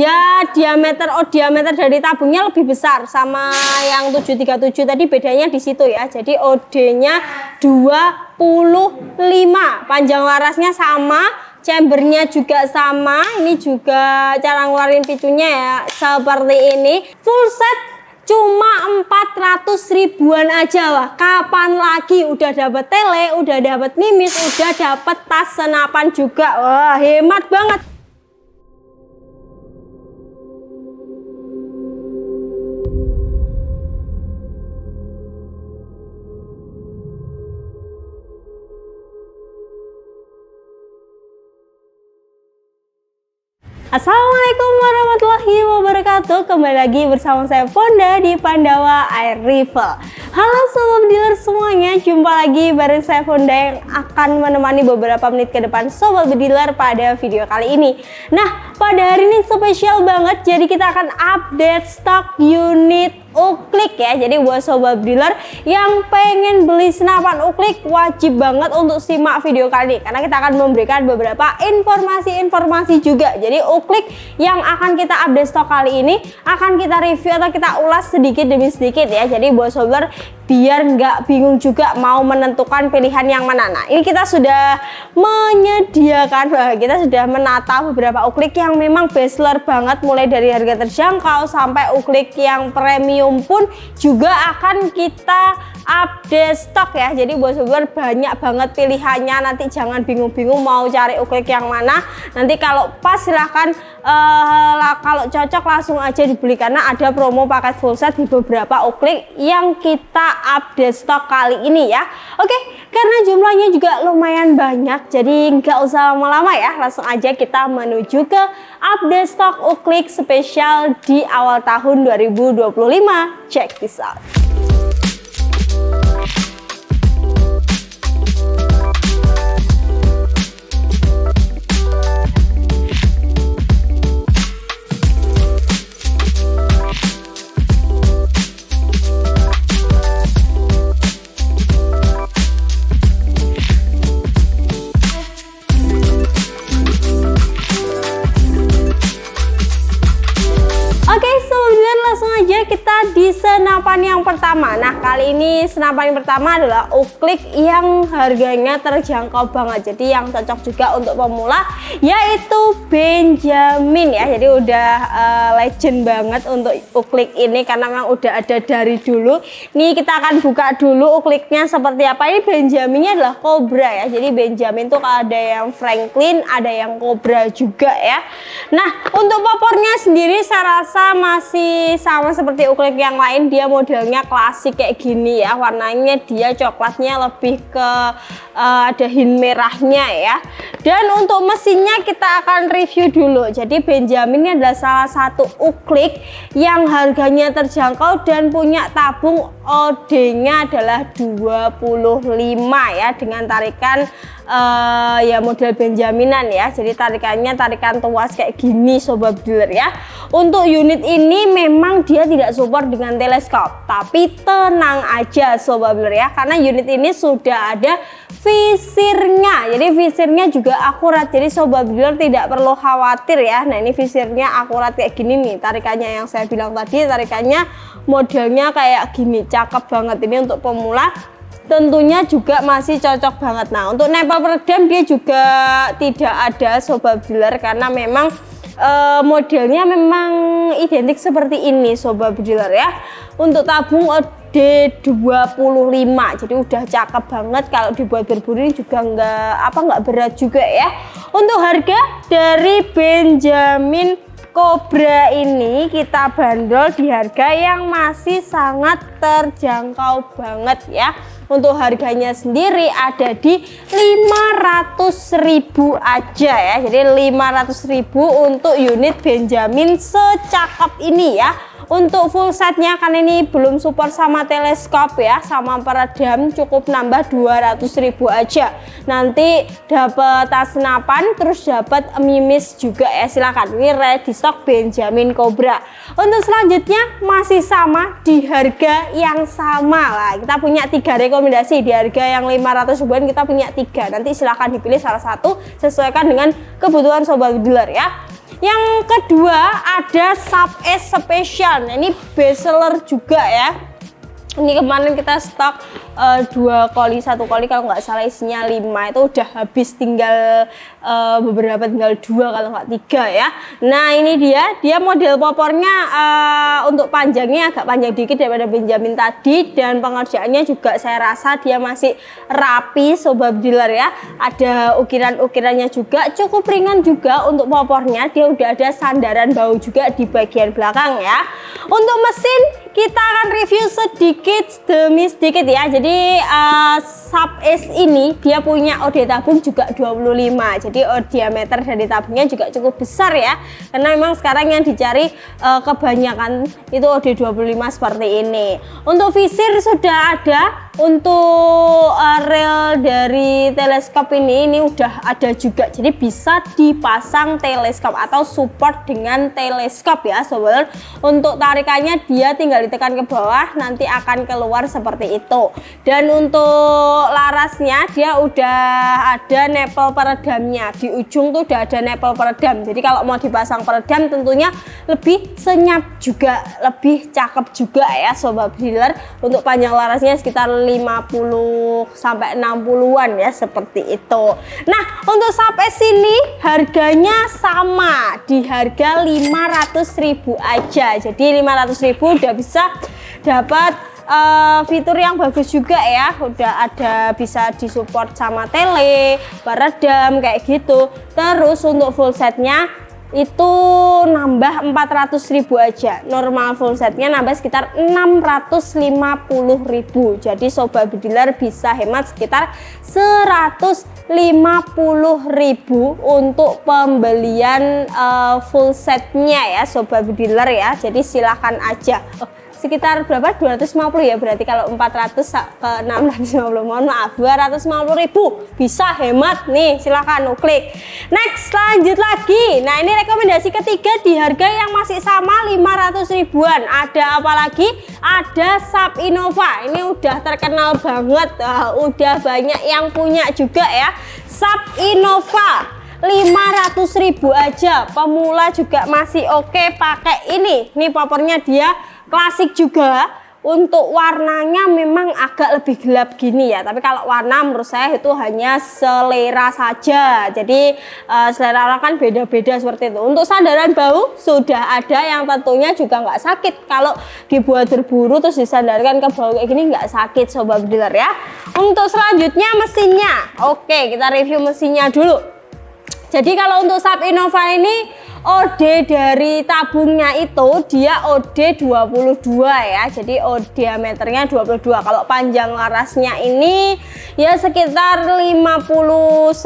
dia diameter dari tabungnya lebih besar sama yang 737 tadi, bedanya di situ ya. Jadi OD-nya 25, panjang larasnya sama, chambernya juga sama. Ini juga cara ngeluarin picunya ya seperti ini. Full set cuma 400 ribuan aja. Wah, kapan lagi udah dapet tele, udah dapet mimis, udah dapet tas senapan juga. Wah, hemat banget. Assalamualaikum warahmatullahi wabarakatuh. Kembali lagi bersama saya Fonda di Pandawa Air Rifle. Halo sobat dealer semuanya, jumpa lagi bareng saya Fonda yang akan menemani beberapa menit ke depan sobat dealer pada video kali ini. Nah, pada hari ini spesial banget, jadi kita akan update stok unit uklik ya. Jadi buat sobat dealer yang pengen beli senapan uklik, wajib banget untuk simak video kali ini karena kita akan memberikan beberapa informasi juga. Jadi uklik yang akan kita update stok kali ini akan kita review atau kita ulas sedikit demi sedikit ya. Jadi buat sobat biar nggak bingung juga mau menentukan pilihan yang mana. Nah, ini kita sudah menyediakan, kita sudah menata beberapa uklik yang memang bestseller banget, mulai dari harga terjangkau sampai uklik yang premium pun juga akan kita update stok ya. Jadi buat sobat banyak banget pilihannya, nanti jangan bingung-bingung mau cari uklik yang mana. Nanti kalau pas silahkan kalau cocok langsung aja dibeli karena ada promo paket full set di beberapa uklik yang kita update stok kali ini ya. Oke, karena jumlahnya juga lumayan banyak, jadi nggak usah lama-lama ya, langsung aja kita menuju ke update stok uklik spesial di awal tahun 2025. Check this out. Langsung aja kita di senapan yang pertama. Nah, kali ini senapan yang pertama adalah uklik yang harganya terjangkau banget, jadi yang cocok juga untuk pemula, yaitu Benjamin ya. Jadi udah legend banget untuk uklik ini karena memang udah ada dari dulu. Nih kita akan buka dulu ukliknya seperti apa. Ini Benjaminnya adalah Cobra ya. Jadi Benjamin tuh ada yang Franklin, ada yang Cobra juga ya. Nah, untuk popornya sendiri saya rasa masih sama seperti uklik yang lain, dia modelnya klasik kayak gini ya. Warnanya dia coklatnya lebih ke ada hint merahnya ya. Dan untuk mesinnya kita akan review dulu. Jadi Benjamin ini adalah salah satu uklik yang harganya terjangkau dan punya tabung OD-nya adalah 25 ya, dengan tarikan ya model Benjaminan ya. Jadi tarikannya tarikan tuas kayak gini sobat dealer ya. Untuk unit ini memang dia tidak support dengan teleskop, tapi tenang aja sobat dealer ya, karena unit ini sudah ada visirnya. Jadi visirnya juga akurat, jadi sobat dealer tidak perlu khawatir ya. Nah, ini visirnya akurat kayak gini nih, tarikannya yang saya bilang tadi, tarikannya modelnya kayak gini, cakep banget. Ini untuk pemula tentunya juga masih cocok banget. Nah, untuk nempel peredam dia juga tidak ada sobat dealer karena memang modelnya memang identik seperti ini sobat dealer ya. Untuk tabung D25, jadi udah cakep banget, kalau dibuat berburu juga nggak berat juga ya. Untuk harga dari Benjamin Cobra ini kita bandrol di harga yang masih sangat terjangkau banget ya. Untuk harganya sendiri ada di 500.000 aja ya. Jadi 500.000 untuk unit Benjamin secakep ini ya. Untuk full setnya kan ini belum support sama teleskop ya, sama peredam, cukup nambah 200.000 aja. Nanti dapat tas senapan, terus dapat mimis juga ya. Silakan, ini ready stock Benjamin Cobra. Untuk selanjutnya masih sama di harga yang sama lah. Kita punya 3 rekomendasi di harga yang 500 ribuan, kita punya 3. Nanti silahkan dipilih salah satu sesuaikan dengan kebutuhan sobat dealer ya. Yang kedua ada Sub S Special. Nah, ini best seller juga ya. Ini kemarin kita stok 2 koli, 1 koli kalau nggak salah isinya 5, itu udah habis, tinggal beberapa, tinggal 2 kalau nggak 3 ya. Nah ini dia model popornya untuk panjangnya agak panjang dikit daripada Benjamin tadi, dan pengerjaannya juga saya rasa dia masih rapi sobat dealer ya. Ada ukiran-ukirannya juga, cukup ringan juga untuk popornya. Dia udah ada sandaran bau juga di bagian belakang ya. Untuk mesin kita akan review sedikit demi sedikit ya. Jadi Sub S ini dia punya OD tabung juga 25. Jadi diameter dari tabungnya juga cukup besar ya. Karena memang sekarang yang dicari kebanyakan itu OD 25 seperti ini. Untuk visir sudah ada. Untuk rel dari teleskop ini udah ada juga. Jadi bisa dipasang teleskop atau support dengan teleskop ya sobat. Untuk tarikannya dia tinggal ditekan ke bawah, nanti akan keluar seperti itu. Dan untuk larasnya dia udah ada nepel peredamnya. Di ujung tuh udah ada nepel peredam. Jadi kalau mau dipasang peredam tentunya lebih senyap juga, lebih cakep juga ya sobat dealer. Untuk panjang larasnya sekitar 50 sampai 60-an ya, seperti itu. Nah, untuk Sub S ini harganya sama, di harga 500.000 aja. Jadi 500.000 udah bisa dapat fitur yang bagus juga ya. Udah ada, bisa disupport sama tele, peredam kayak gitu. Terus untuk full setnya itu nambah 400.000 aja. Normal full setnya nambah sekitar 650.000. Jadi sobat dealer bisa hemat sekitar 150.000 untuk pembelian full setnya ya sobat dealer ya. Jadi silahkan aja. Sekitar berapa? 250 ya, berarti kalau 400 ke 650, mohon maaf, 250.000 bisa hemat nih. Silahkan klik. Next, lanjut lagi. Nah ini rekomendasi ketiga di harga yang masih sama 500 ribuan. Ada apa lagi? Ada Sub Innova. Ini udah terkenal banget, udah banyak yang punya juga ya. Sub Innova 500.000 aja, pemula juga masih oke pakai ini. Nih popornya dia klasik juga. Untuk warnanya memang agak lebih gelap gini ya, tapi kalau warna menurut saya itu hanya selera saja. Jadi selera orang kan beda-beda seperti itu. Untuk sandaran bau sudah ada yang tentunya juga nggak sakit. Kalau dibuat berburu terus disandarkan ke bau kayak gini nggak sakit sobat dealer ya. Untuk selanjutnya mesinnya, oke kita review mesinnya dulu. Jadi kalau untuk Sub Innova ini OD dari tabungnya itu dia OD 22 ya. Jadi diameternya 22. Kalau panjang larasnya ini ya sekitar 55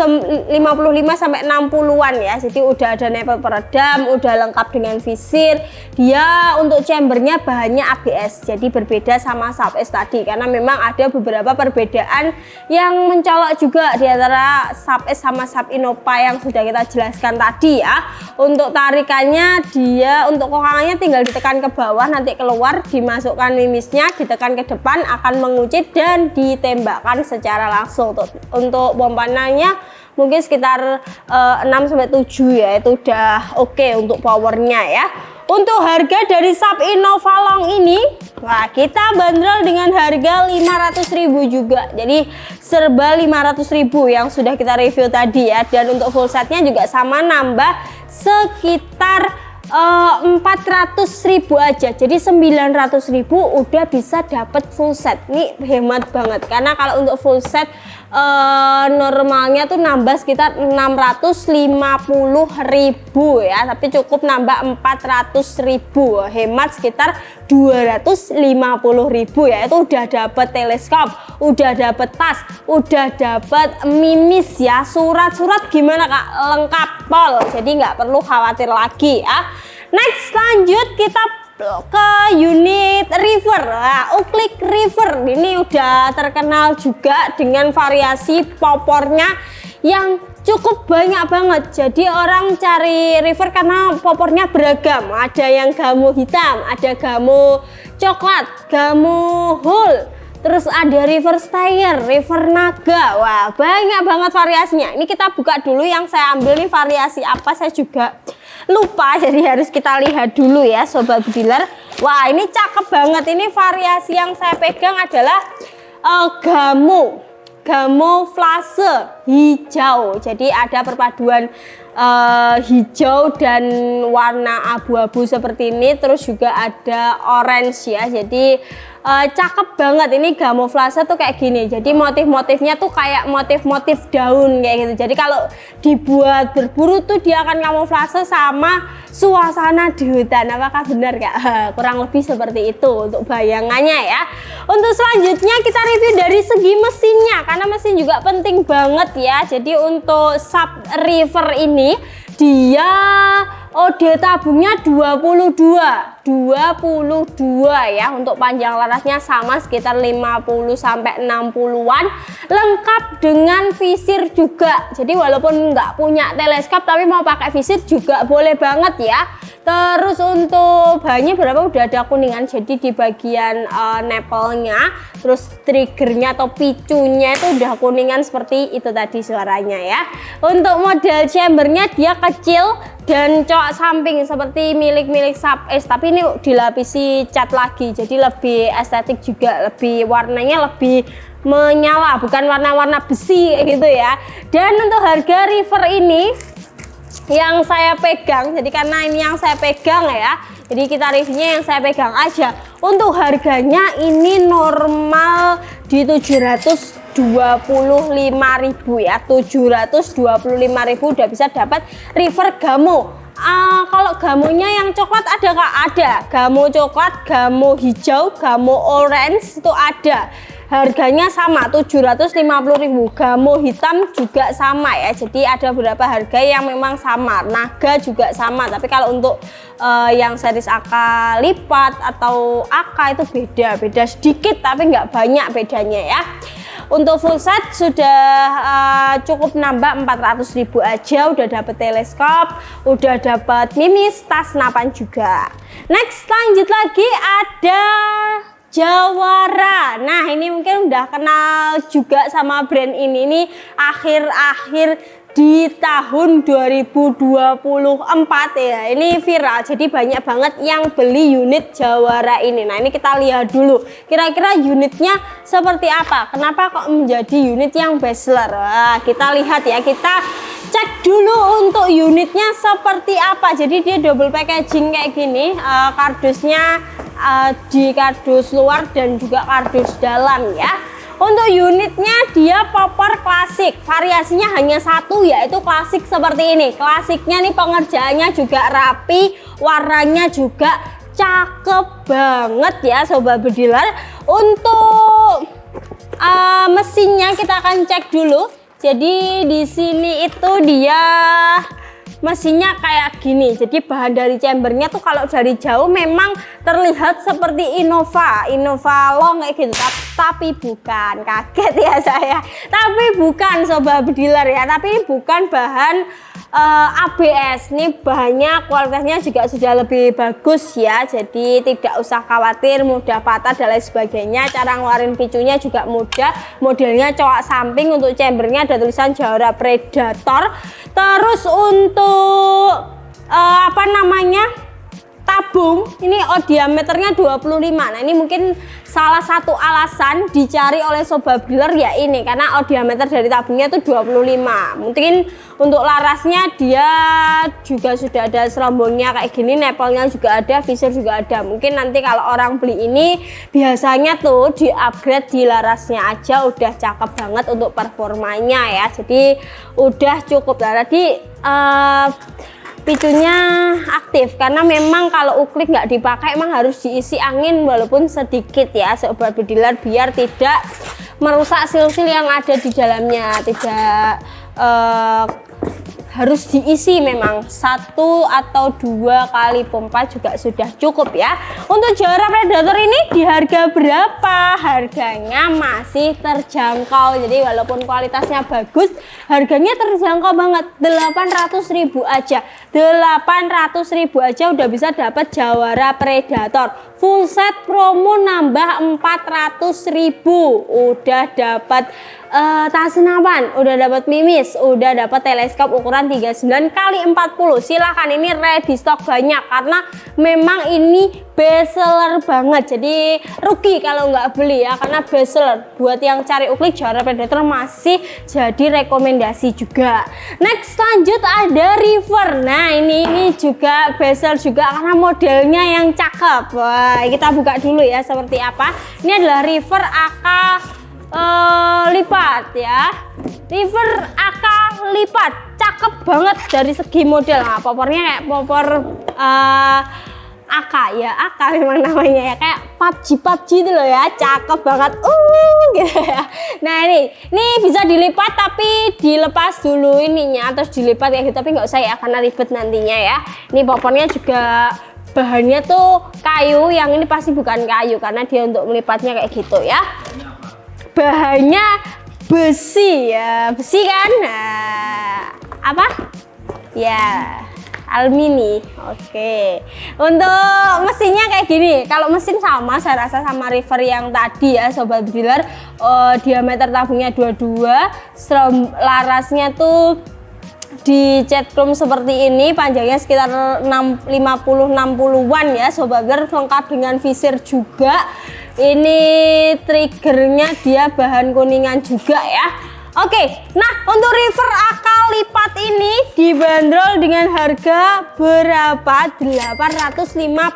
sampai 60-an ya. Jadi udah ada nepel peredam, udah lengkap dengan visir. Dia untuk chambernya bahannya ABS. Jadi berbeda sama Sub S tadi karena memang ada beberapa perbedaan yang mencolok juga di antara Sub S sama Sub Innova yang sudah kita jelaskan tadi ya. Untuk tarikannya dia untuk kokangannya tinggal ditekan ke bawah, nanti keluar, dimasukkan mimisnya, ditekan ke depan akan mengucit dan ditembakkan secara langsung. Untuk bom panahnya mungkin sekitar 6 sampai 7 ya, itu udah oke untuk powernya ya. Untuk harga dari Sub Innova Long ini, nah kita bandrol dengan harga 500.000 juga. Jadi serba 500.000 yang sudah kita review tadi ya. Dan untuk full setnya juga sama, nambah sekitar 400.000 aja. Jadi 900.000 udah bisa dapat full set. Ini hemat banget karena kalau untuk full set normalnya tuh nambah sekitar 650.000 ya, tapi cukup nambah 400.000, hemat sekitar 250.000 ya. Itu udah dapat teleskop, udah dapat tas, udah dapat mimis ya. Surat-surat gimana kak? Lengkap pol, jadi nggak perlu khawatir lagi ya. Next, lanjut kita ke unit river. Nah, Uclick River ini udah terkenal juga dengan variasi popornya yang cukup banyak banget. Jadi orang cari river karena popornya beragam. Ada yang gamu hitam, ada gamu coklat, gamu hull, terus ada river stayer, river naga. Wah, banyak banget variasinya. Ini kita buka dulu yang saya ambil nih variasi apa, saya juga lupa, jadi harus kita lihat dulu ya sobat bediler. Wah, ini cakep banget. Ini variasi yang saya pegang adalah camouflage hijau. Jadi ada perpaduan hijau dan warna abu-abu seperti ini, terus juga ada orange ya. Jadi cakep banget. Ini camouflage tuh kayak gini, jadi motif-motifnya tuh kayak motif-motif daun kayak gitu. Jadi kalau dibuat berburu tuh dia akan camouflage sama suasana di hutan. Apakah benar Kak? Kurang lebih seperti itu untuk bayangannya ya. Untuk selanjutnya kita review dari segi mesinnya, karena mesin juga penting banget ya. Jadi untuk Sub River ini dia OD tabungnya 22 ya. Untuk panjang larasnya sama sekitar 50 sampai 60-an, lengkap dengan visir juga. Jadi walaupun nggak punya teleskop tapi mau pakai visir juga boleh banget ya. Terus untuk bahannya berapa, udah ada kuningan, jadi di bagian nepelnya, terus triggernya atau picunya itu udah kuningan seperti itu tadi suaranya ya. Untuk model chambernya dia kecil dan cok samping seperti milik Sub S, tapi ini dilapisi cat lagi, jadi lebih estetik juga, lebih warnanya lebih menyala, bukan warna-warna besi gitu ya. Dan untuk harga River ini yang saya pegang, jadi karena ini yang saya pegang ya, jadi kita reviewnya yang saya pegang aja. Untuk harganya ini normal di 725.000 ya, 725.000 udah bisa dapat River Gamo. Kalau gamonya yang coklat ada Kak? Ada. Gamo coklat, gamo hijau, gamo orange itu ada. Harganya sama 750.000. Gamo hitam juga sama ya. Jadi ada beberapa harga yang memang sama. Naga juga sama. Tapi kalau untuk yang series AK lipat atau AK itu beda sedikit, tapi nggak banyak bedanya ya. Untuk full set sudah cukup nambah 400.000 aja, udah dapet teleskop, udah dapet mimis, tas senapan juga. Next, lanjut lagi ada Jawara. Nah, ini mungkin udah kenal juga sama brand ini nih akhir-akhir di tahun 2024 ya. Ini viral, jadi banyak banget yang beli unit Jawara ini. Nah, ini kita lihat dulu kira-kira unitnya seperti apa, kenapa kok menjadi unit yang bestseller. Nah, kita lihat ya, kita cek dulu untuk unitnya seperti apa. Jadi dia double packaging kayak gini, kardusnya di kardus luar dan juga kardus dalam ya. Untuk unitnya dia popor klasik, variasinya hanya satu, yaitu klasik seperti ini. Klasiknya nih pengerjaannya juga rapi, warnanya juga cakep banget ya sobat bediler. Untuk mesinnya kita akan cek dulu. Jadi di sini itu dia mesinnya kayak gini. Jadi bahan dari chambernya tuh kalau dari jauh memang terlihat seperti Innova Long kayak gitu, tapi bukan. Kaget ya saya, tapi bukan sobat bediler ya, tapi ini bukan bahan ABS. Nih bahannya kualitasnya juga sudah lebih bagus ya, jadi tidak usah khawatir mudah patah dan lain sebagainya. Cara ngeluarin picunya juga mudah, modelnya cowok samping. Untuk chambernya ada tulisan Jawara Predator. Terus untuk tabung ini diameternya 25. Nah, ini mungkin salah satu alasan dicari oleh sobat bediler ya ini, karena diameter dari tabungnya itu 25. Mungkin untuk larasnya dia juga sudah ada serombongnya kayak gini, nepelnya juga ada, visir juga ada. Mungkin nanti kalau orang beli ini biasanya tuh di upgrade di larasnya aja udah cakep banget untuk performanya ya. Jadi udah cukup lah tadi. Picunya aktif karena memang kalau uklik nggak dipakai emang harus diisi angin walaupun sedikit ya sobat bediler, biar tidak merusak sil-sil yang ada di dalamnya. Tidak harus diisi, memang 1 atau 2 kali pompa juga sudah cukup ya. Untuk Jawara Predator ini di harga berapa? Harganya masih terjangkau, jadi walaupun kualitasnya bagus harganya terjangkau banget, 800.000 aja. 800.000 aja udah bisa dapat Jawara Predator full set promo, nambah 400.000 udah dapat tas senapan, udah dapat mimis, udah dapat teleskop ukuran 39x40. Silahkan, ini ready stock banyak karena memang ini best seller banget. Jadi rugi kalau nggak beli ya, karena best seller. Buat yang cari uklik juara predator masih jadi rekomendasi juga. Next, lanjut ada River. Nah ini juga best seller juga karena modelnya yang cakep. Wah, kita buka dulu ya seperti apa. Ini adalah River AK lipat ya, River AK lipat, cakep banget dari segi model. Nah, popornya kayak popor AK ya, AK memang namanya ya, kayak PUBG itu loh ya, cakep banget gitu ya. Nah ini bisa dilipat tapi dilepas dulu ininya, terus dilipat kayak gitu, tapi nggak usah ya karena ribet nantinya ya. Ini popornya juga bahannya tuh kayu, yang ini pasti bukan kayu karena dia untuk melipatnya kayak gitu ya. Bahannya besi ya, besi kan? Nah, apa? Ya, alumini. Oke. Untuk mesinnya kayak gini. Kalau mesin sama, saya rasa sama River yang tadi ya, sobat dealer. Diameter tabungnya 22, larasnya tuh di cat chrome seperti ini, panjangnya sekitar 50-60an ya, sobat dealer, lengkap dengan visir juga. Ini triggernya dia bahan kuningan juga ya. Oke, nah untuk River AK lipat ini dibanderol dengan harga berapa? 850.000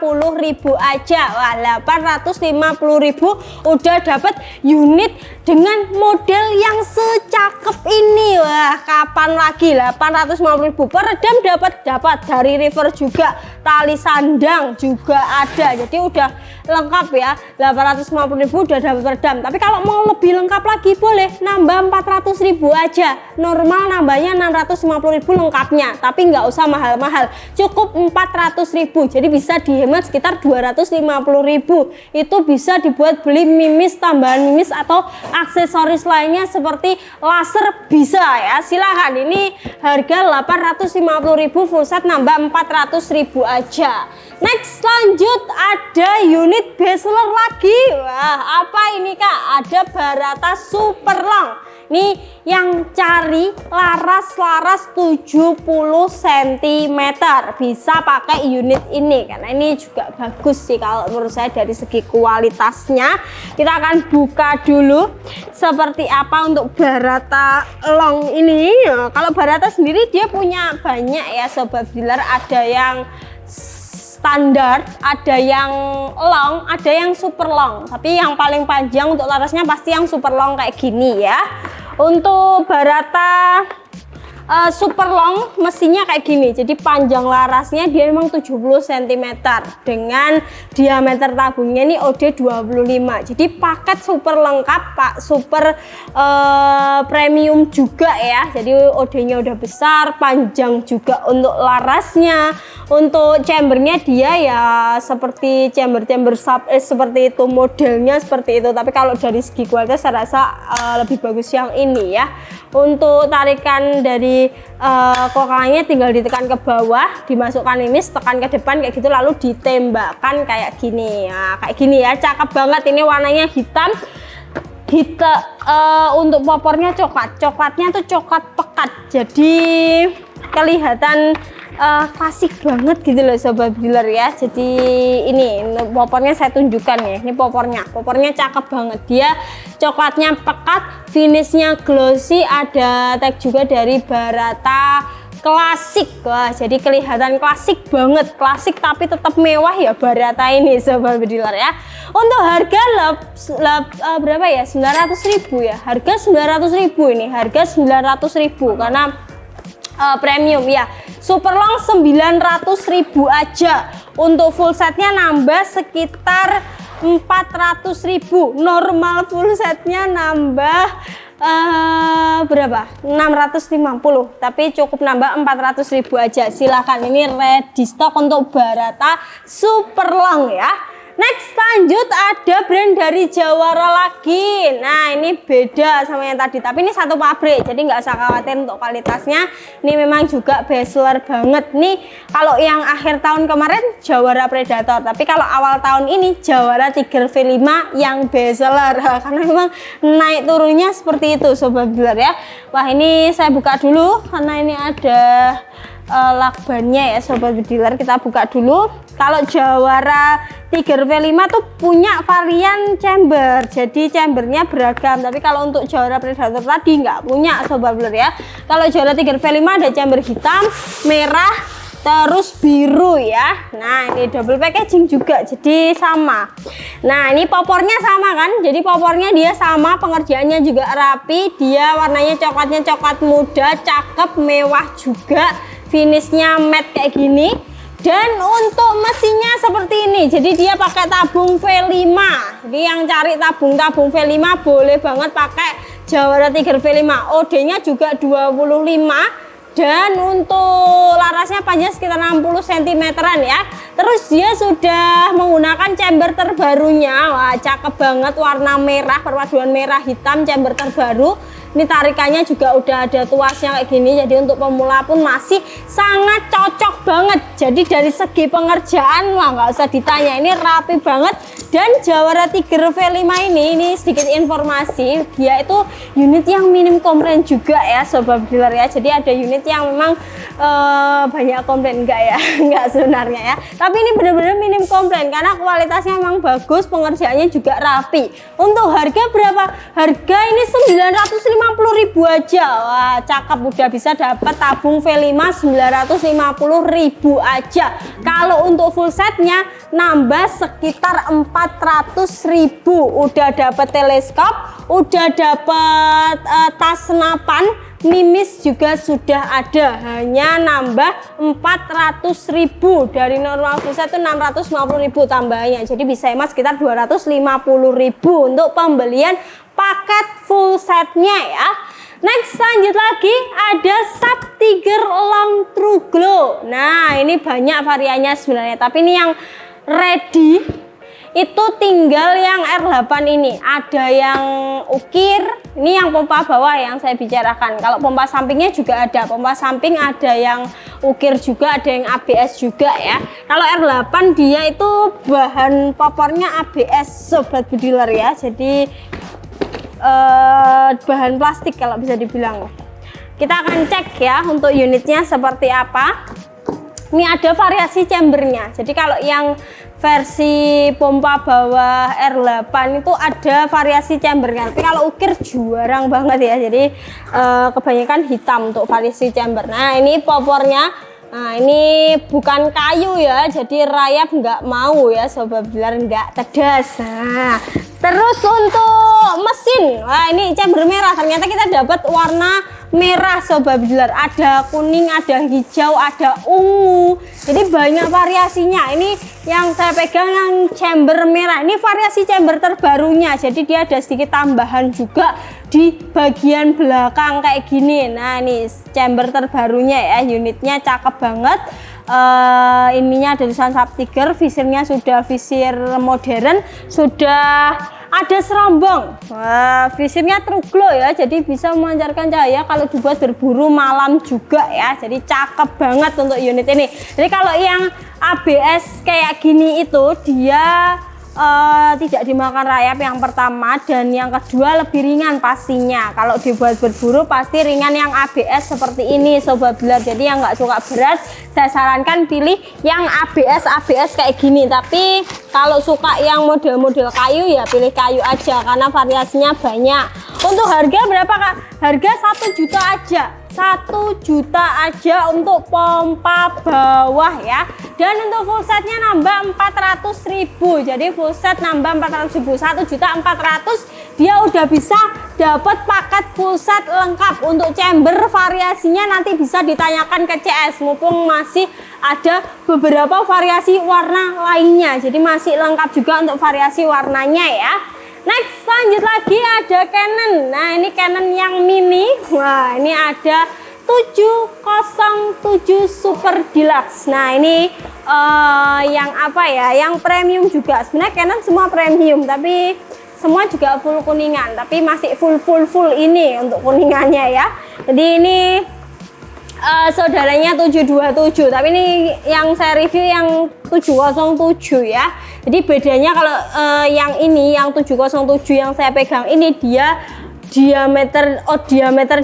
aja. Wah, 850.000 udah dapat unit dengan model yang secakep ini. Wah, kapan lagi 850.000? Peredam dapat dari River juga. Tali sandang juga ada. Jadi udah lengkap ya. 850.000 udah dapat peredam. Tapi kalau mau lebih lengkap lagi boleh nambah 400.000 aja. Normal nambahnya 650.000 lengkapnya, tapi nggak usah mahal-mahal, cukup 400.000. jadi bisa dihemat sekitar 250.000. Itu bisa dibuat beli mimis, tambahan mimis atau aksesoris lainnya seperti laser bisa ya. Silahkan, ini harga 850.000, full set nambah 400.000 aja. Next, lanjut ada unit best seller lagi. Wah, apa ini Kak? Ada Barata Super Long. Nih yang cari laras 70 cm bisa pakai unit ini karena ini juga bagus sih kalau menurut saya dari segi kualitasnya. Kita akan buka dulu seperti apa untuk Barata Long ini. Kalau Barata sendiri dia punya banyak ya sobat dealer, ada yang standar, ada yang long, ada yang super long, tapi yang paling panjang untuk larasnya pasti yang super long kayak gini ya. Untuk Barata super long mesinnya kayak gini, jadi panjang larasnya dia memang 70 cm dengan diameter tabungnya ini OD25. jadi paket super lengkap Pak, super premium juga ya. Jadi OD nya udah besar, panjang juga untuk larasnya. Untuk chambernya dia ya seperti chamber sub seperti itu, modelnya seperti itu, tapi kalau dari segi kualitas saya rasa lebih bagus yang ini ya. Untuk tarikan dari kokalnya tinggal ditekan ke bawah, dimasukkan ini, tekan ke depan kayak gitu, lalu ditembakkan kayak gini ya, kayak gini ya, cakep banget. Ini warnanya hitam. Untuk popornya coklatnya tuh coklat pekat, jadi kelihatan klasik banget gitu loh sobat dealer ya. Jadi ini popornya saya tunjukkan ya, ini popornya cakep banget, dia coklatnya pekat, finishnya glossy, ada tag juga dari Barata klasik. Wah, jadi kelihatan klasik banget, klasik tapi tetap mewah ya Barata ini sobat dealer ya. Untuk harga berapa ya, 900.000 ya, harga 900.000 ini, harga 900.000 karena premium ya. Super long 900.000 aja. Untuk full setnya nambah sekitar 400.000. Normal full setnya nambah berapa? 650, tapi cukup nambah 400.000 aja. Silahkan, ini ready stock untuk Barata Super Long ya. Next lanjut ada brand dari Jawara lagi. Nah ini beda sama yang tadi, tapi ini satu pabrik, jadi nggak usah khawatir untuk kualitasnya. Ini memang juga bestseller banget nih. Kalau yang akhir tahun kemarin Jawara Predator, tapi kalau awal tahun ini Jawara Tiger V5 yang bestseller karena memang naik turunnya seperti itu sobat dealer ya. Wah ini saya buka dulu karena ini ada lakbannya ya sobat dealer, kita buka dulu. Kalau Jawara Tiger V5 tuh punya varian chamber, jadi chambernya beragam, tapi kalau untuk Jawara Predator tadi nggak punya sobat dealer ya. Kalau Jawara Tiger V5 ada chamber hitam, merah, terus biru ya. Nah ini double packaging juga, jadi sama. Nah ini popornya sama kan, jadi popornya dia sama, pengerjaannya juga rapi, dia warnanya coklatnya coklat muda, cakep, mewah juga, finishnya matte kayak gini. Dan untuk mesinnya seperti ini, jadi dia pakai tabung V5. Jadi yang cari tabung V5 boleh banget pakai Jawara Tiger V5. OD-nya juga 25. Dan untuk larasnya panjang sekitar 60 cm-an ya. Terus dia sudah menggunakan chamber terbarunya. Wah cakep banget, warna merah, perpaduan merah hitam, chamber terbaru. Ini tarikannya juga udah ada tuasnya kayak gini, jadi untuk pemula pun masih sangat cocok banget. Jadi dari segi pengerjaan wah nggak usah ditanya, ini rapi banget. Dan Jawara Tiger V5 ini sedikit informasi, dia itu unit yang minim komplain juga ya sobat dealer ya. Jadi ada unit yang memang banyak komplain, enggak ya, enggak sebenarnya ya, tapi ini benar-benar minim komplain karena kualitasnya memang bagus, pengerjaannya juga rapi. Untuk harga berapa? Harga ini 950.000 aja. Wah cakep, udah bisa dapat tabung V5 950.000 aja. Kalau untuk full setnya nambah sekitar 400.000. Udah dapat teleskop, udah dapat tas senapan, mimis juga sudah ada, hanya nambah 400.000. Dari normal full set itu 650.000 tambahannya, jadi bisa hemat sekitar 250.000 untuk pembelian paket full setnya ya. Next lanjut lagi ada Sub Tiger Long True Glow. Nah ini banyak variannya sebenarnya, tapi ini yang ready itu tinggal yang R8 ini. Ada yang ukir, ini yang pompa bawah yang saya bicarakan. Kalau pompa sampingnya juga ada, pompa samping ada yang ukir juga, ada yang ABS juga ya. Kalau R8 dia itu bahan popornya ABS sobat dealer ya, jadi bahan plastik kalau bisa dibilang. Kita akan cek ya untuk unitnya seperti apa. Ini ada variasi chambernya, jadi kalau yang versi pompa bawah R8 itu ada variasi chambernya, tapi kalau ukir jarang banget ya, jadi kebanyakan hitam untuk variasi chamber. Nah ini popornya, nah ini bukan kayu ya, jadi rayap nggak mau ya sobat dealer, nggak tedas. Nah terus untuk mesin, wah ini chamber merah, ternyata kita dapat warna merah sobat dealer, ada kuning, ada hijau, ada ungu, jadi banyak variasinya. Ini yang saya pegang yang chamber merah, ini variasi chamber terbarunya, jadi dia ada sedikit tambahan juga di bagian belakang kayak gini. Nah ini chamber terbarunya ya, unitnya cakep banget. Ininya ada tulisan Sub Tiger, visirnya sudah visir modern, sudah ada serambang. Wah, visirnya True Glow ya, jadi bisa memancarkan cahaya kalau dibuat berburu malam juga ya, jadi cakep banget untuk unit ini. Jadi kalau yang ABS kayak gini itu dia tidak dimakan rayap yang pertama, dan yang kedua lebih ringan pastinya. Kalau dibuat berburu pasti ringan yang ABS seperti ini sobat dealer. Jadi yang nggak suka berat saya sarankan pilih yang ABS kayak gini, tapi kalau suka yang model-model kayu ya pilih kayu aja karena variasinya banyak. Untuk harga berapa kak? Harga 1 juta aja, 1 juta aja untuk pompa bawah ya. Dan untuk full setnya nambah 400.000, jadi full set nambah 400.000, 1.400.000 dia udah bisa dapat paket full set lengkap. Untuk chamber variasinya nanti bisa ditanyakan ke CS, mumpung masih ada beberapa variasi warna lainnya, jadi masih lengkap juga untuk variasi warnanya ya. Next lanjut lagi ada Canon. Nah ini Canon yang mini. Wah ini ada 707 Super Deluxe. Nah ini yang apa ya, yang premium juga. Sebenarnya Canon semua premium, tapi semua juga full kuningan, tapi masih full ini untuk kuningannya ya. Jadi ini saudaranya 727, tapi ini yang saya review yang 707 ya. Jadi bedanya kalau yang ini, yang 707 yang saya pegang ini, dia diameter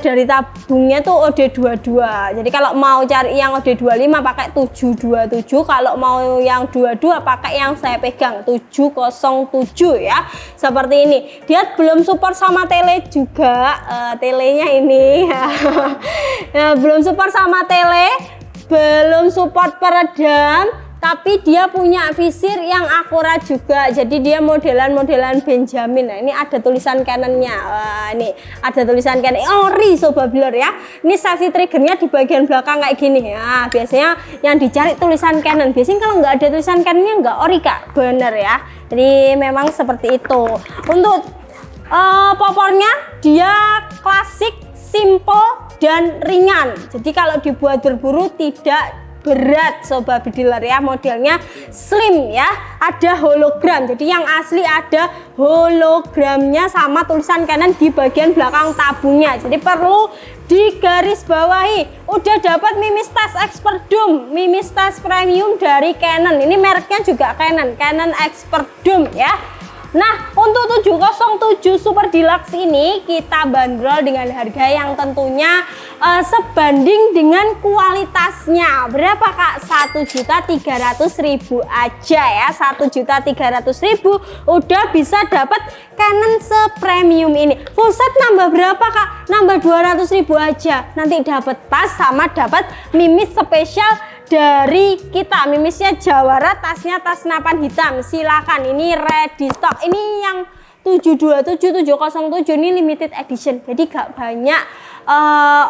dari tabungnya tuh OD22. Jadi kalau mau cari yang OD25 pakai 727, kalau mau yang 22 pakai yang saya pegang 707 ya. Seperti ini. Dia belum support sama tele juga, telenya ini ya, belum support sama tele, belum support peredam, tapi dia punya visir yang akurat juga. Jadi dia modelan Benjamin. Nah, ini ada tulisan Canonnya. Ini ada tulisan Canon. Ori Sobat Blur ya. Ini safety triggernya di bagian belakang kayak gini ya. Biasanya yang dicari tulisan Canon. Biasanya kalau nggak ada tulisan Canonnya nggak ori Kak. Bener ya. Jadi memang seperti itu. Untuk popornya dia klasik, simple dan ringan. Jadi kalau dibuat berburu tidak berat Sobat Bediler ya. Modelnya slim ya, ada hologram. Jadi yang asli ada hologramnya sama tulisan Canon di bagian belakang tabungnya. Jadi perlu digarisbawahi, udah dapat Mimis Tas Expert Doom, Mimis Tas premium dari Canon. Ini mereknya juga Canon Expert Doom ya. Nah, untuk 707 Super Deluxe ini kita bandrol dengan harga yang tentunya sebanding dengan kualitasnya. Berapa Kak? 1.300.000 aja ya. 1.300.000 udah bisa dapat Canon sepremium ini. Full set nambah berapa Kak? Nambah 200.000 aja. Nanti dapat tas sama dapat Mimis spesial dari kita. Mimisnya Jawara, tasnya tas senapan hitam. Silakan, ini ready stock. Ini yang 727 707 ini limited edition. Jadi gak banyak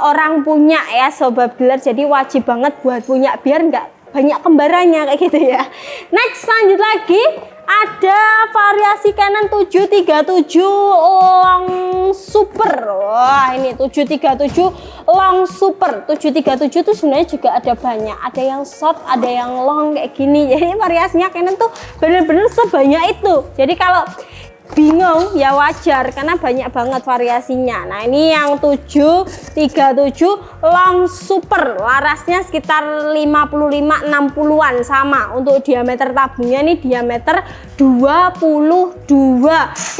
orang punya ya Sobat Bediler. Jadi wajib banget buat punya biar nggak banyak kembarannya kayak gitu ya. Next, lanjut lagi. Ada variasi Canon 737 long super. Wah, ini 737 long super. 737 itu sebenarnya juga ada banyak. Ada yang short, ada yang long kayak gini. Jadi variasinya Canon tuh bener-bener sebanyak itu. Jadi kalau bingung ya wajar karena banyak banget variasinya. Nah, ini yang 737 long super, larasnya sekitar 55-60an sama. Untuk diameter tabungnya ini diameter 22,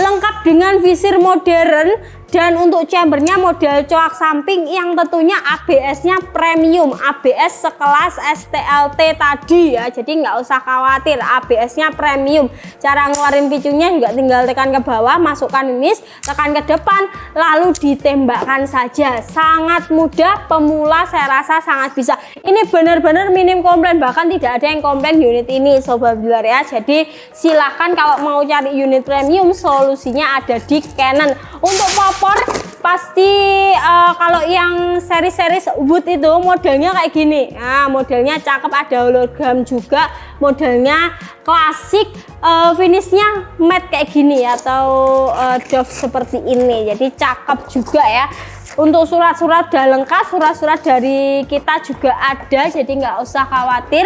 lengkap dengan visir modern. Dan untuk chambernya model coak samping yang tentunya ABS-nya premium, ABS sekelas STLT tadi ya. Jadi nggak usah khawatir, ABS-nya premium. Cara ngeluarin picunya juga tinggal tekan ke bawah, masukkan mimis, tekan ke depan, lalu ditembakkan saja. Sangat mudah, pemula saya rasa sangat bisa. Ini benar-benar minim komplain, bahkan tidak ada yang komplain unit ini Sobat Bediler ya. Jadi silahkan kalau mau cari unit premium, solusinya ada di Canon. Untuk popor pasti kalau yang seri-seri Wood itu modelnya kayak gini. Nah, modelnya cakep, ada hologram juga, modelnya klasik, finishnya matte kayak gini atau doff seperti ini. Jadi cakep juga ya. Untuk surat-surat udah lengkap, surat-surat dari kita juga ada, jadi nggak usah khawatir.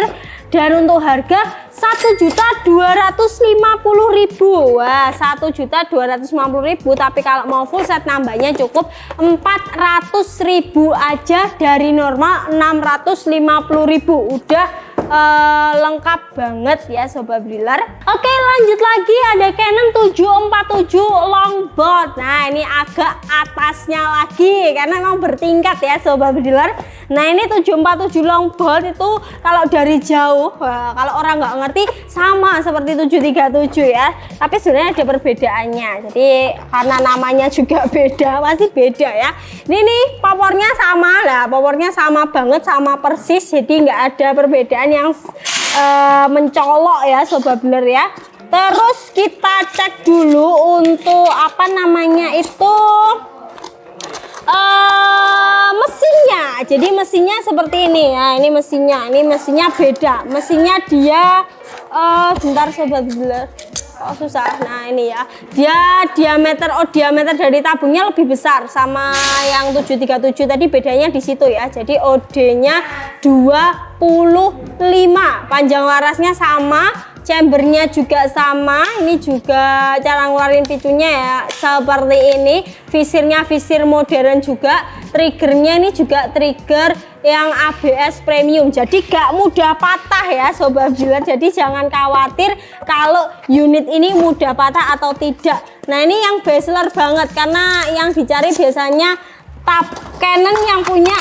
Dan untuk harga 1.250.000. Wah, 1.250.000, tapi kalau mau full set nambahnya cukup 400.000 aja, dari normal 650.000. Udah lengkap banget ya Sobat Bediler. Oke, lanjut lagi, ada Canon 747 longboard. Nah, ini agak atasnya lagi karena memang bertingkat ya Sobat Bediler. Nah, ini 747 longboard itu kalau dari jauh, kalau orang nggak ngerti sama seperti 737 ya, tapi sebenarnya ada perbedaannya. Jadi karena namanya juga beda, pasti beda ya. Ini nih popornya sama lah, popornya sama banget, sama persis, jadi nggak ada perbedaan yang mencolok ya Sobat Bediler ya. Terus kita cek dulu untuk apa namanya itu mesinnya. Jadi mesinnya seperti ini ya. Ini mesinnya beda. Mesinnya dia bentar Sobat Bediler. Oh susah. Nah ini ya, dia diameter dari tabungnya lebih besar sama yang 737 tadi, bedanya di situ ya. Jadi OD-nya 25, panjang larasnya sama, chambernya juga sama. Ini juga cara ngeluarin picunya ya seperti ini. Visirnya visir modern juga. Triggernya ini juga trigger yang ABS premium, jadi gak mudah patah ya sobat dealer. Jadi jangan khawatir kalau unit ini mudah patah atau tidak. Nah ini yang best seller banget karena yang dicari biasanya Canon yang punya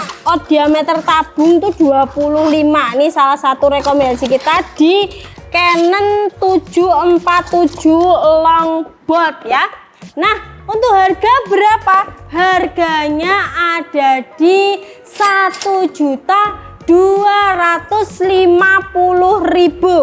diameter tabung tuh 25. Ini salah satu rekomendasi kita di Canon 747 Longboard ya. Nah untuk harga berapa? Harganya ada di 1.250.000.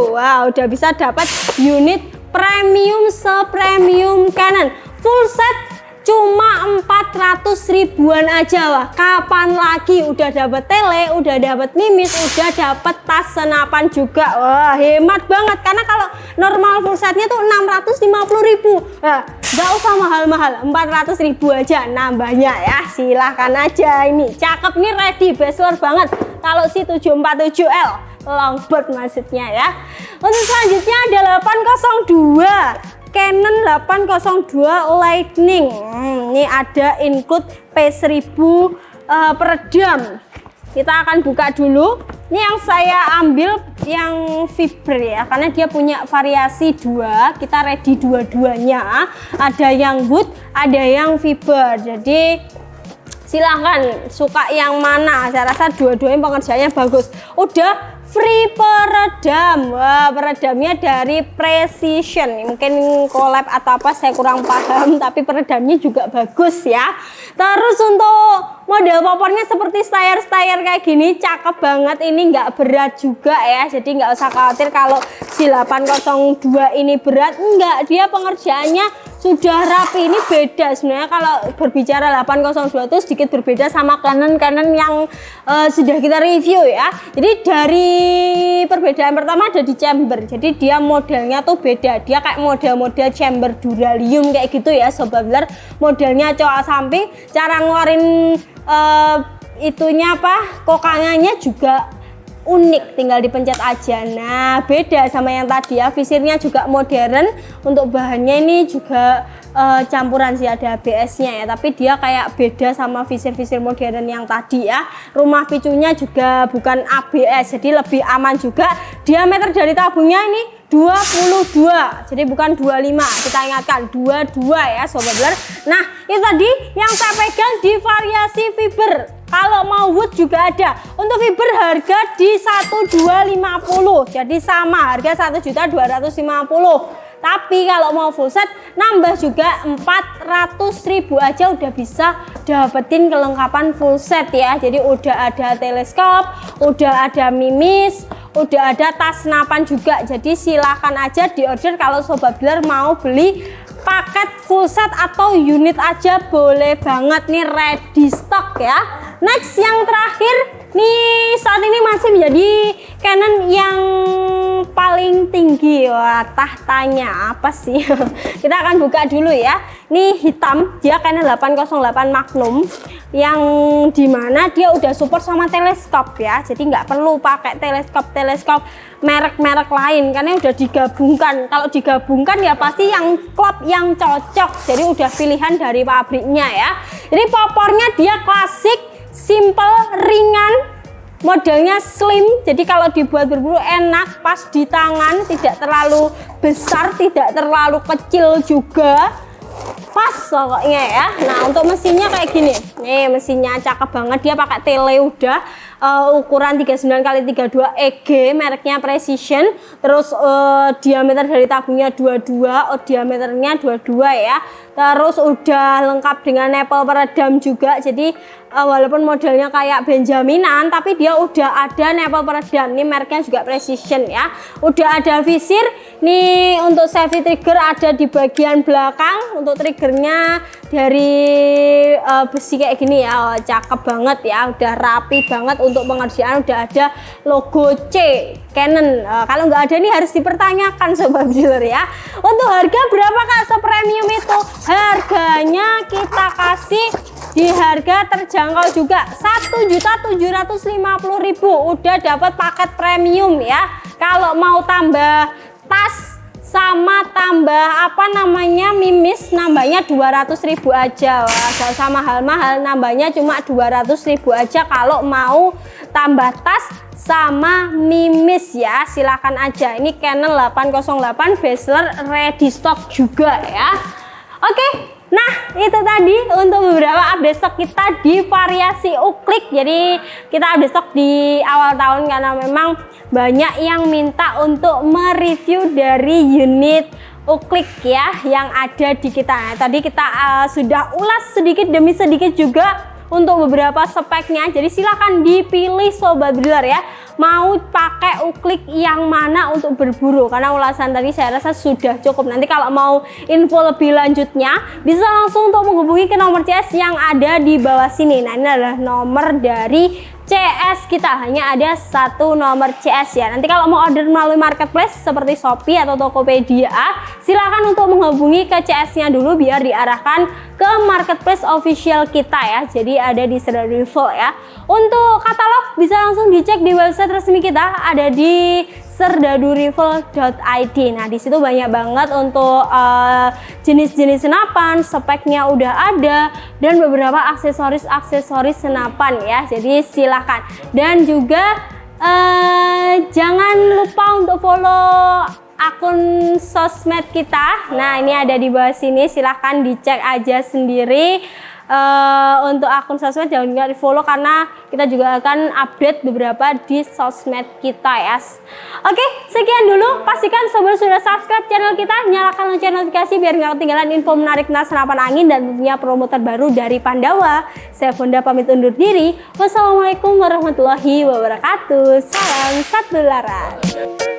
Wow, udah bisa dapat unit premium sepremium Canon. Full set cuma 400 ribuan aja. Wah, kapan lagi udah dapat tele, udah dapat mimis, udah dapat tas senapan juga. Wah, hemat banget karena kalau normal full setnya tuh 650.000. Nah, nggak usah mahal-mahal, 400.000 aja nambahnya ya. Silahkan aja, ini cakep nih, ready, best seller banget kalau si 747L Longboard maksudnya ya. Untuk selanjutnya ada 802 Canon 802 Lightning. Ini ada include P1000 peredam. Kita akan buka dulu. Ini yang saya ambil yang fiber ya, karena dia punya variasi dua. Kita ready dua-duanya. Ada yang wood, ada yang fiber. Jadi silahkan suka yang mana. Saya rasa dua-duanya pengerjaannya bagus. Udah free peredam. Wah, peredamnya dari Precision. Mungkin collab atau apa saya kurang paham, tapi peredamnya juga bagus ya. Terus untuk model popornya seperti stayar-stayar kayak gini, cakep banget. Ini nggak berat juga ya, jadi nggak usah khawatir kalau si 802 ini berat. Enggak, dia pengerjaannya sudah rapi. Ini beda sebenarnya kalau berbicara 802 itu sedikit berbeda sama Canon yang sudah kita review ya. Jadi dari perbedaan pertama ada di chamber. Jadi dia modelnya tuh beda. Dia kayak model-model chamber duralium kayak gitu ya sobat dealer. Modelnya coak samping, cara ngeluarin itunya apa, kokangannya juga unik, tinggal dipencet aja. Nah beda sama yang tadi ya. Visirnya juga modern. Untuk bahannya ini juga campuran sih, ada ABS nya ya, tapi dia kayak beda sama visir-visir modern yang tadi ya. Rumah picunya juga bukan ABS, jadi lebih aman juga. Diameter dari tabungnya ini 22, jadi bukan 25, kita ingatkan 22 ya sobat dealer. Nah itu tadi yang saya pegang di variasi fiber. Kalau mau wood juga ada. Untuk fiber harga di 1.250, jadi sama harga 1.250.000. Tapi kalau mau full set nambah juga 400.000 aja udah bisa dapetin kelengkapan full set ya. Jadi udah ada teleskop, udah ada mimis, udah ada tas senapan juga. Jadi silahkan aja di order kalau sobat dealer mau beli paket full set atau unit aja boleh banget nih, ready stock ya. Next yang terakhir nih, saat ini masih menjadi Canon yang paling tinggi. Wah, tahtanya apa sih? Kita akan buka dulu ya. Ini hitam, dia Canon 808 Magnum yang dimana dia udah support sama teleskop ya. Jadi nggak perlu pakai teleskop merek-merek lain karena udah digabungkan. Kalau digabungkan ya pasti yang klop yang cocok. Jadi udah pilihan dari pabriknya ya. Jadi popornya dia klasik, simple, ringan, modelnya slim. Jadi kalau dibuat berburu enak, pas di tangan, tidak terlalu besar, tidak terlalu kecil juga, pas pokoknya ya. Nah untuk mesinnya kayak gini nih, mesinnya cakep banget. Dia pakai tele udah ukuran 39x32 EG, mereknya Precision. Terus diameter dari tabungnya 22, diameternya 22 ya. Terus udah lengkap dengan nipple peredam juga. Jadi walaupun modelnya kayak Benjaminan, tapi dia udah ada nipple peredam. Ini mereknya juga Precision ya. Udah ada visir. Nih untuk safety trigger ada di bagian belakang. Untuk triggernya dari besi kayak gini ya. Oh, cakep banget ya, udah rapi banget. Untuk pengerjaan udah ada logo C Canon. Kalau nggak ada nih harus dipertanyakan sobat dealer ya. Untuk harga berapa Kak sepremium itu? Harganya kita kasih di harga terjangkau juga, 1.750.000 udah dapat paket premium ya. Kalau mau tambah tas sama tambah mimis, nambahnya 200.000 aja. Wah, gak usah mahal-mahal, nambahnya cuma 200.000 aja kalau mau tambah tas sama mimis ya. Silahkan aja. Ini Canon 808 bestseller, ready stock juga ya. Oke. Nah, itu tadi untuk beberapa update stok kita di variasi uklik. Jadi kita update stok di awal tahun karena memang banyak yang minta untuk mereview dari unit uklik ya yang ada di kita. Nah, tadi kita sudah ulas sedikit demi sedikit juga untuk beberapa speknya. Jadi silahkan dipilih sobat dealer ya, mau pakai uklik yang mana untuk berburu, karena ulasan tadi saya rasa sudah cukup. Nanti kalau mau info lebih lanjutnya bisa langsung untuk menghubungi ke nomor CS yang ada di bawah sini. Nah, ini adalah nomor dari CS kita, hanya ada satu nomor CS ya. Nanti kalau mau order melalui marketplace seperti Shopee atau Tokopedia, silakan untuk menghubungi ke CS-nya dulu biar diarahkan ke marketplace official kita ya. Jadi ada di Serdadu Rival ya. Untuk katalog bisa langsung dicek di website resmi kita, ada di serdadurival.id. Nah, di situ banyak banget untuk jenis-jenis senapan, speknya udah ada, dan beberapa aksesoris senapan ya. Jadi silahkan. Dan juga jangan lupa untuk follow akun sosmed kita. Nah, ini ada di bawah sini, silahkan dicek aja sendiri. Untuk akun sosmed jangan lupa di follow karena kita juga akan update beberapa di sosmed kita ya. Oke, sekian dulu. Pastikan sobat sudah subscribe channel kita, nyalakan lonceng notifikasi biar nggak ketinggalan info menarik senapan angin dan tentunya promo terbaru dari Pandawa. Saya Fonda pamit undur diri. Wassalamualaikum warahmatullahi wabarakatuh. Salam satu laras.